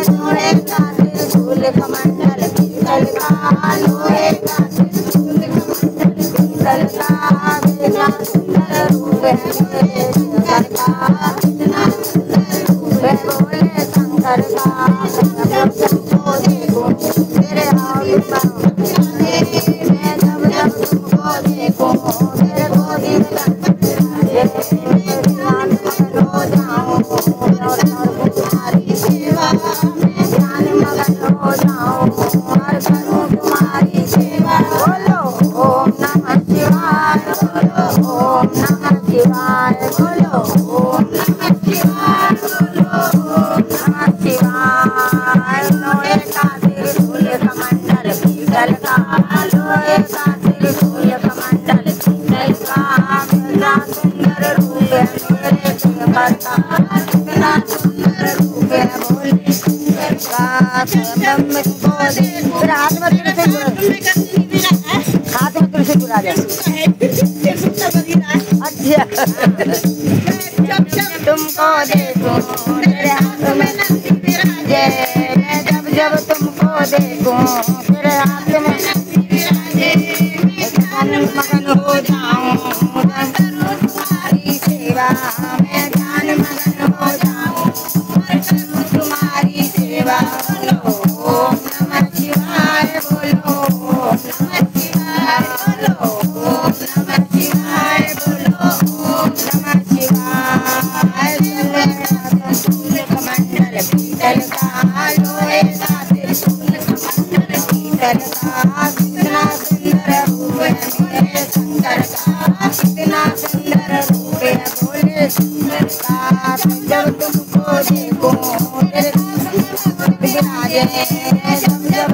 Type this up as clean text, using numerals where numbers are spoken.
लोहे का त्रिशूल कमंडल पीतल का, लोहे का त्रिशूल कमंडल पीतल का, कितना सुंदर रूप है मेरे शंकर का, कितना सुंदर रूप है बोले शंकर का। जब तुमको देखूं तेरे आगे मैं जब तुमको देखूं तेरे गोदी में हो जाऊं और तुम्हारी सेवा में ध्यान मगन हो जाऊं और करूं तुम्हारी सेवा। बोलो ओम नमः शिवाय, बोलो ओम नमः शिवाय, बोलो ओम नमः शिवाय, बोलो ओम नमः शिवाय। लोहे का त्रिशूल कमंडल पीतल का, लोहे का त्रिशूल कमंडल पीतल का, कितना सुंदर रूप है मेरे शंकर का, कितना सुंदर रूप है बोले शंकर का। तुमको देखूं हाथ में त्रिशूल, हाथ में त्रिशूल जुड़ा जाए। अच्छा तुमको देखूं तेरे हाथ में नंदी विराजे, मैं जब तुमको देखूं तेरे हाथ में नंदी विराजे, ध्यान मगन हो जाऊं करूं तुम्हारी सेवा, मैं ध्यान मगन हो जाऊं और करूं तुम्हारी सेवा। बोलो ओम नमः शिवाय, बोलो ओम नमः शिवाय, बोलो ओम नमः शिवाय, बोलो ओम नमः शिवाय। त्रिशूल कमंडल पीतल का, लोहे का त्रिशूल कमंडल पीतल का, कितना सुंदर रूप है मेरे शंकर का, कितना सुंदर रूप है बोले शंकर का। जब तुमको देखूं तेरे विराजे, जब